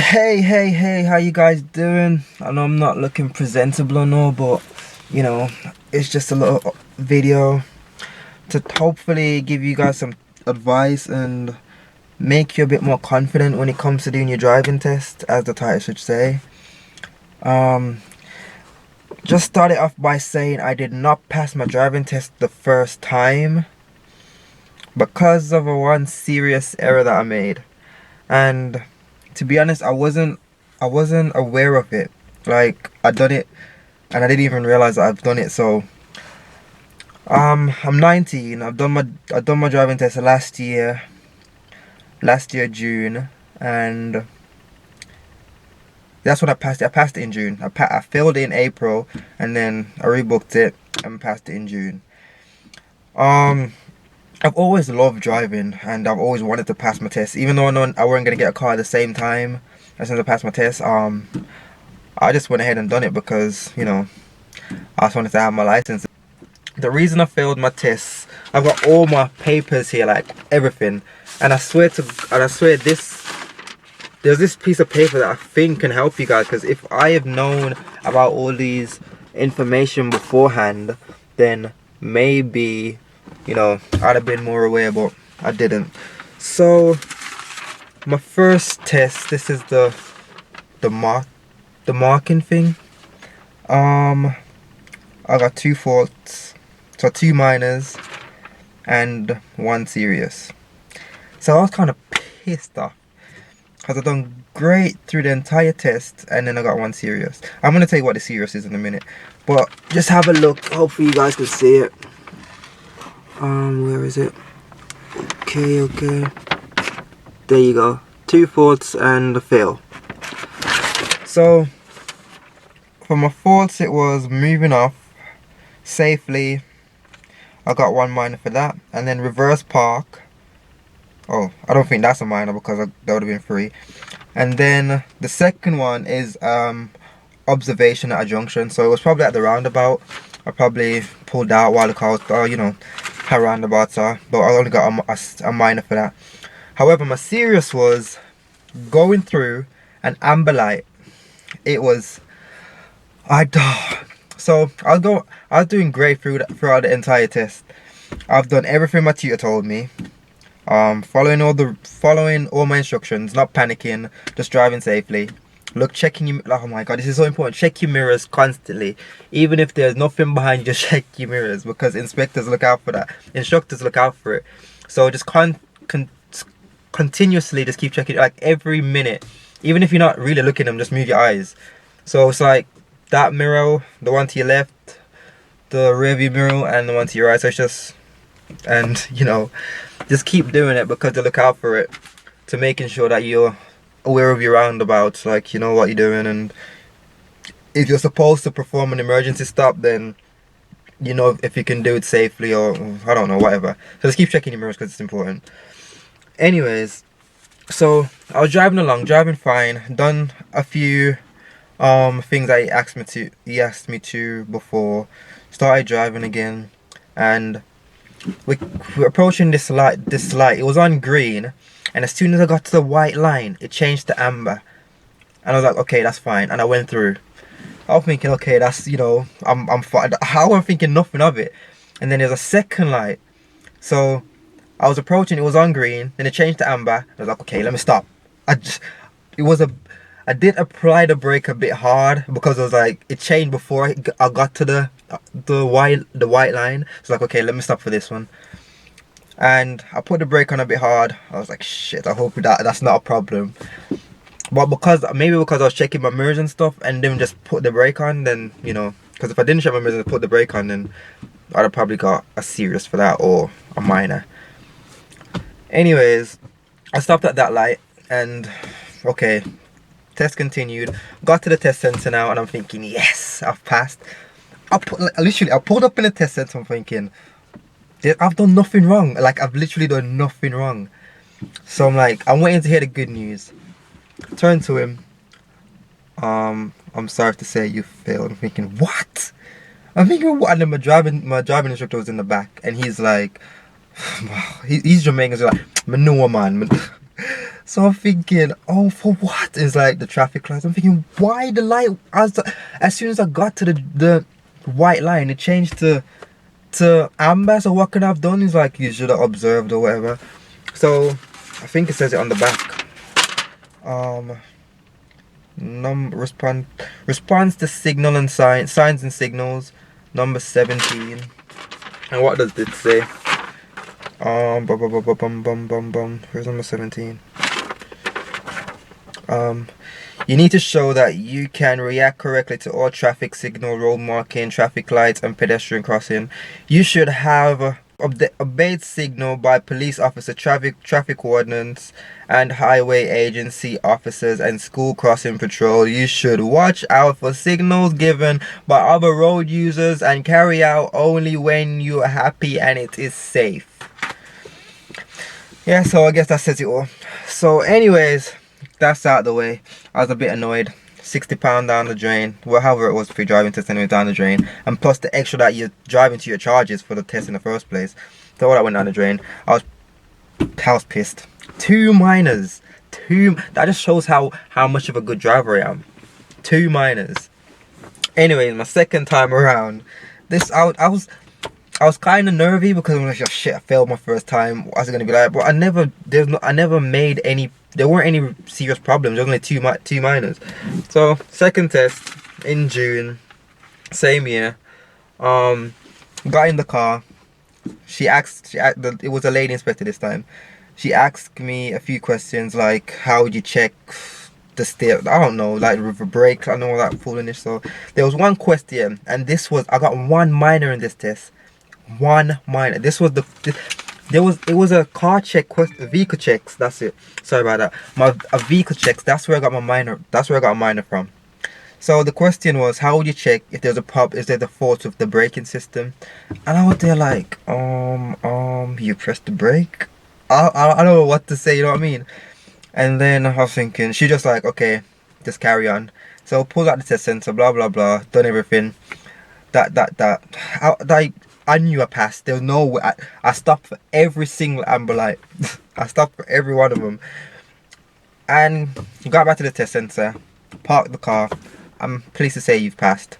Hey, how you guys doing? I know I'm not looking presentable and all, but you know, it's just a little video to hopefully give you guys some advice and make you a bit more confident when it comes to doing your driving test, as the title should say. Um, just started off by saying I did not pass my driving test the first time because of a one serious error that I made. And to be honest, I wasn't aware of it. Like, I'd done it and I didn't even realize that I've done it. So I'm 19. I've done my driving test last year June, and that's when I passed it. I passed it in June. I failed it in April, and then I rebooked it and passed it in June. I've always loved driving, and I've always wanted to pass my test. Even though I know I wasn't gonna get a car at the same time as soon as I passed my test, I just went ahead and done it because, you know, I just wanted to have my license. The reason I failed my tests, I've got all my papers here, like everything, and I swear there's this piece of paper that I think can help you guys, because if I have known about all these information beforehand, then maybe, you know, I'd have been more aware, but I didn't. So my first test, this is the marking thing. I got 2 faults, so 2 minors and 1 serious. So I was kind of pissed off because I've done great through the entire test, and then I got 1 serious. I'm gonna tell you what the serious is in a minute, but just have a look. Hopefully you guys can see it. Where is it? Okay. There you go. 2 faults and a fail. So for my faults, it was moving off safely. I got 1 minor for that, and then reverse park. Oh, I don't think that's a minor because that would have been 3. And then the second one is observation at a junction. So it was probably at the roundabout. I probably pulled out while the car was, you know how roundabouts are, but I only got a minor for that. However, my serious was going through an amber light. It was, so I was doing great throughout the entire test. I've done everything my tutor told me. Following all my instructions, not panicking, just driving safely. Checking your, oh my god, this is so important. Check your mirrors constantly. Even if there's nothing behind you, just check your mirrors, because inspectors look out for that. Instructors look out for it. So just continuously just keep checking, like every minute. Even if you're not really looking at them, just move your eyes. So it's like that mirror, the one to your left, the rear view mirror, and the one to your right. So it's just, and you know, just keep doing it because they look out for it, to making sure that you're aware of your roundabouts, like you know what you're doing. And if you're supposed to perform an emergency stop, then you know if you can do it safely, or I don't know, whatever. So just keep checking your mirrors because it's important. Anyways, so I was driving along, driving fine, done a few things that he asked me to before, started driving again, and we're approaching this light. It was on green, and as soon as I got to the white line, it changed to amber, and I was like, okay, that's fine. And I went through. I was thinking, okay, that's, you know, I'm fine. I wasn't thinking nothing of it. And then there's a second light, so I was approaching. It was on green, then it changed to amber. I was like, okay, let me stop. I did apply the brake a bit hard because it was like it changed before I got to the white line. So like, okay, let me stop for this one. And I put the brake on a bit hard. I was like, shit, I hope that's not a problem. But maybe because I was checking my mirrors and stuff and then just put the brake on, then, you know, because if I didn't check my mirrors and put the brake on, then I'd have probably got a serious for that, or a minor. Anyways, I stopped at that light, and okay, test continued. Got to the test center now, and I'm thinking, yes, I've passed. I pulled up in the test center. I'm thinking, I've done nothing wrong. Like, I've literally done nothing wrong. So I'm like, I'm waiting to hear the good news. Turn to him. I'm sorry to say you failed. I'm thinking, what? I'm thinking, what? And then my driving instructor was in the back, and he's like, he's Jamaican. So like, I know, man. So I'm thinking, oh, for what? It's like the traffic lights. I'm thinking, why the light? As soon as I got to the white line, it changed to amber. So what could I have done? Is like, you should have observed or whatever. So I think it says it on the back. Response to signal and signs and signals, number 17. And what does it say? Where's number 17? You need to show that you can react correctly to all traffic signal, road marking, traffic lights, and pedestrian crossing. You should have obeyed signal by police officer, traffic wardens, and highway agency officers and school crossing patrol. You should watch out for signals given by other road users and carry out only when you are happy and it is safe. Yeah, so I guess that says it all. So anyways, that's out of the way. I was a bit annoyed. £60 down the drain. Well, however it was for driving test anyway, down the drain. And plus the extra that you're driving to your charges for the test in the first place. So all that went down the drain. I was pissed. 2 minors. That just shows how much of a good driver I am. 2 minors. Anyway, my second time around, I was kind of nervy because I'm like, oh, shit, I failed my first time. What's it gonna be like? But I never made any. There weren't any serious problems. There was only two minors. So second test in June, same year. Got in the car. It was a lady inspector this time. She asked me a few questions like, how would you check the steer? I don't know, like with a brake. I know all that foolishness. So there was one question, and I got 1 minor in this test. 1 minor. It was a car check question, vehicle checks. That's it. Sorry about that. A vehicle checks. That's where I got my minor. That's where I got a minor from. So the question was, how would you check if there's a is there the fault with the braking system? And I was there like, you press the brake. I don't know what to say. You know what I mean? And then I was thinking, she just like, okay, just carry on. So pulled out the test sensor, blah blah blah, done everything. I knew I passed. There was no way. I stopped for every single amber light. I stopped for every one of them. And got back to the test center, parked the car. I'm pleased to say you've passed.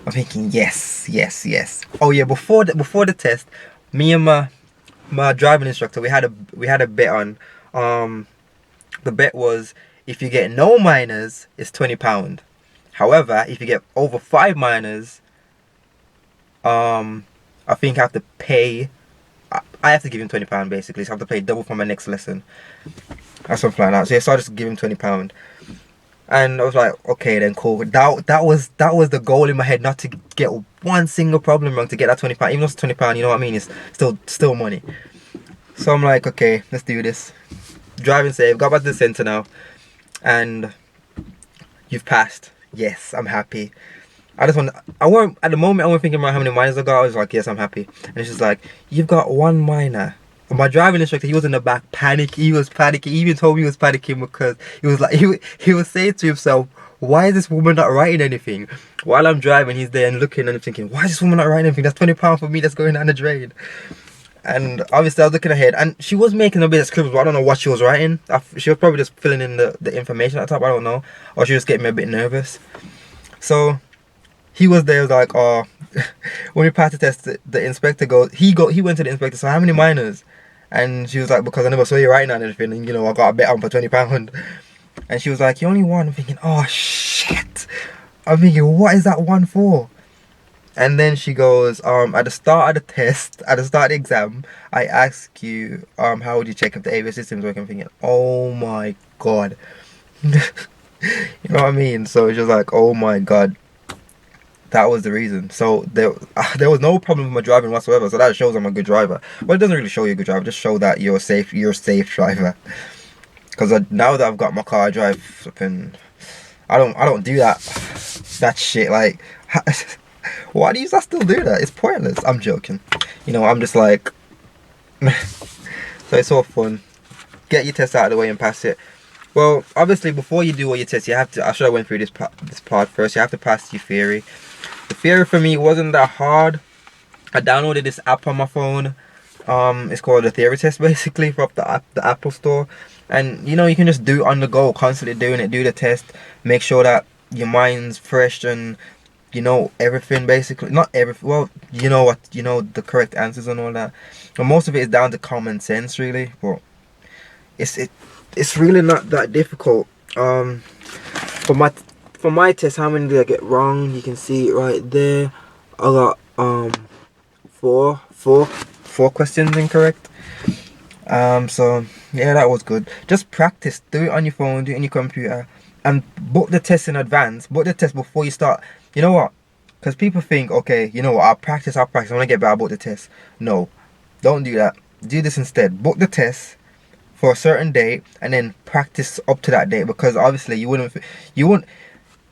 I'm thinking, yes. Oh yeah, before the test, me and my driving instructor, we had a bet on. The bet was, if you get no minors, it's £20. However, if you get over 5 minors, I think I have to pay. I have to give him £20 basically. So I have to pay double for my next lesson, or something like that. So yeah, so I just give him £20, and I was like, okay, then cool. That was the goal in my head, not to get one single problem wrong, to get that £20. Even though it's £20, you know what I mean? It's still money. So I'm like, okay, let's do this. Driving safe. Got back to the center now, and you've passed. Yes, I'm happy. At the moment I wasn't thinking about how many minors I got. I was like, yes, I'm happy. And it's just like, you've got 1 minor. And my driving instructor, he was in the back he was panicking. He even told me he was panicking because he was like, he was saying to himself, why is this woman not writing anything? While I'm driving, he's there and looking, and I'm thinking, why is this woman not writing anything? That's £20 for me, that's going down the drain. And obviously I was looking ahead, and she was making a bit of scribbles, but I don't know what she was writing. She was probably just filling in the information at the top, I don't know. Or she was getting me a bit nervous. So he was there, was like, oh, when we passed the test, the inspector he went to the inspector, so how many minors? And she was like, because I never saw you writing on anything, and you know, I got a bet on for £20. And she was like, you only won. I'm thinking, oh shit. I'm thinking, what is that one for? And then she goes, at the start of the test, at the start of the exam, I ask you, how would you check if the AEllis system is working? I'm thinking, oh my god. You know what I mean? So it's just like, oh my god. That was the reason. So there was no problem with my driving whatsoever. So that shows I'm a good driver. Well, it doesn't really show you're a good driver. Just show that you're a safe driver. Because now that I've got my car, I drive flipping. I don't do that shit. Like, why do you still do that? It's pointless. I'm joking. You know, I'm just like. So it's all fun. Get your test out of the way and pass it. Well, obviously, before you do all your tests, you have to. I should have went through this part first. You have to pass your theory. The theory for me wasn't that hard. I downloaded this app on my phone. It's called the Theory Test, basically, from the Apple Store. And you know, you can just do it on the go, constantly doing it, do the test, make sure that your mind's fresh and you know everything, basically. Not everything, well, you know what, you know the correct answers and all that. And most of it is down to common sense, really. But it's really not that difficult. For my test, how many did I get wrong? You can see it right there. I got four questions incorrect. So yeah, that was good. Just practice, do it on your phone, do it on your computer, and book the test in advance. Book the test before you start. You know what? Because people think, okay, you know what, I'll practice, I want to get better, I'll book the test. No, don't do that. Do this instead. Book the test for a certain date and then practice up to that date, because obviously you wouldn't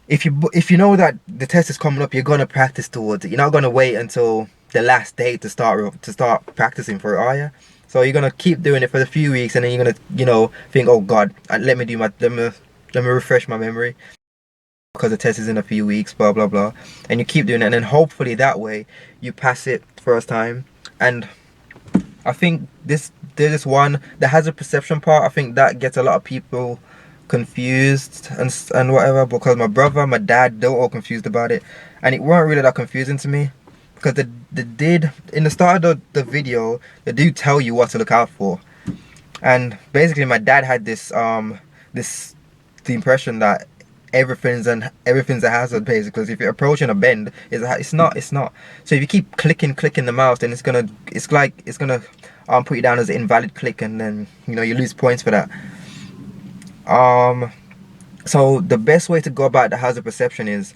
if you know that the test is coming up, you're gonna practice towards it. You're not gonna wait until the last day to start practicing for it, are you? So you're gonna keep doing it for a few weeks, and then you're gonna, you know, think, oh God, let me refresh my memory, because the test is in a few weeks, blah blah blah. And you keep doing it, and then hopefully that way you pass it first time. And I think there's this one, the hazard perception part, I think that gets a lot of people confused and whatever, because my brother, my dad, they were all confused about it, and it weren't really that confusing to me, because they did, in the start of the video, they do tell you what to look out for. And basically my dad had this the impression that everything's a hazard, basically. So if you're approaching a bend, it's not. So if you keep clicking the mouse, then it's gonna put you down as an invalid click, and then, you know, you lose points for that. So the best way to go about the hazard perception is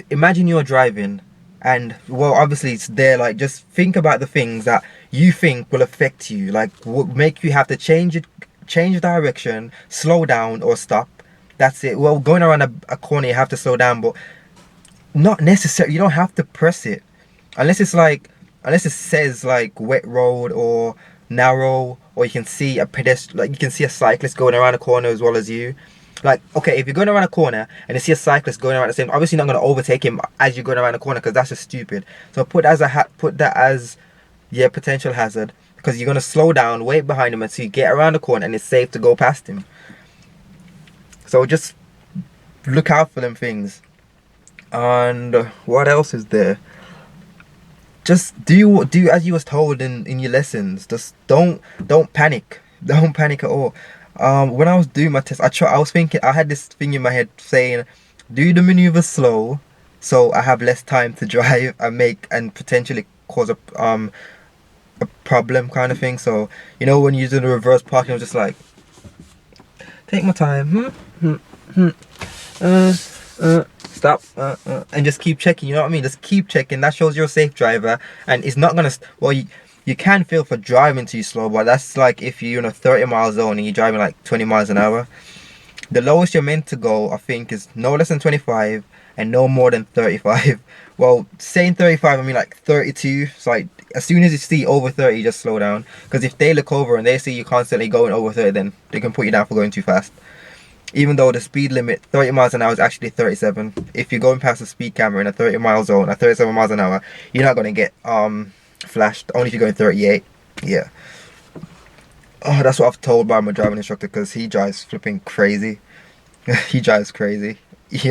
imagine you're driving, and well, obviously it's there, like, just think about the things that you think will affect you, like would make you have to change direction, slow down, or stop. That's it. Well, going around a corner, you have to slow down, but not necessarily. You don't have to press it, unless it says like wet road or narrow, or you can see a pedestrian, like you can see a cyclist going around a corner as well as you. Like, okay, if you're going around a corner and you see a cyclist going around the same, obviously you're not going to overtake him as you're going around the corner, because that's just stupid. So put that as your potential hazard, because you're going to slow down, wait behind him until you get around the corner and it's safe to go past him. So just look out for them things. And what else is there? Just do as you was told in your lessons. Just don't panic. Don't panic at all. When I was doing my test, I was thinking, I had this thing in my head saying, do the maneuver slow, so I have less time to drive and potentially cause a problem, kind of thing. So, you know, when you're doing the reverse parking, I was just like, take my time, stop, and just keep checking. You know what I mean? Just keep checking. That shows you're a safe driver, and it's not gonna. Well, you can feel for driving too slow, but that's like if you're in a 30-mile zone and you're driving like 20 miles an hour. The lowest you're meant to go, I think, is no less than 25 and no more than 35. Well, saying 35, I mean like 32. So like, as soon as you see over 30, you just slow down, because if they look over and they see you constantly going over 30, then they can put you down for going too fast. Even though the speed limit 30 miles an hour is actually 37. If you're going past the speed camera in a 30-mile zone at 37 miles an hour, you're not going to get flashed, only if you're going 38. Yeah. Oh, that's what I've told by my driving instructor, because he drives flipping crazy. He drives crazy. He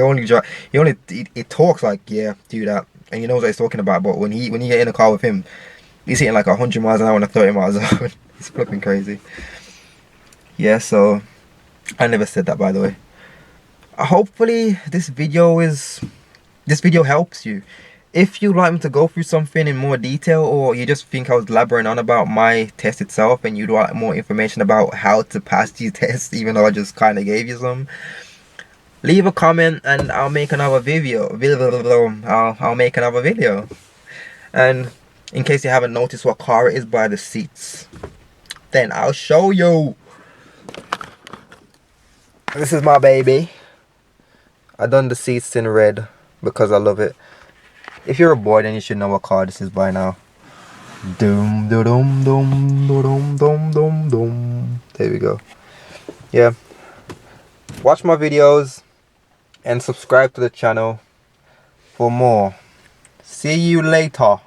talks like, yeah, do that, and he knows what he's talking about. But when you get in a car with him, he's hitting like 100 miles an hour in a 30 miles zone. He's flipping crazy. Yeah, so I never said that, by the way. Hopefully this video helps you. If you'd like me to go through something in more detail, or you just think I was blabbering on about my test itself and you'd like more information about how to pass these tests, even though I just kind of gave you some, leave a comment and I'll make another video. I'll make another video. And in case you haven't noticed what car it is by the seats, then I'll show you. This is my baby. I done the seats in red because I love it. If you're a boy, then you should know what car this is by now. Doom, doom, doom, doom, doom, doom, doom. There we go. Yeah. Watch my videos and subscribe to the channel for more. See you later.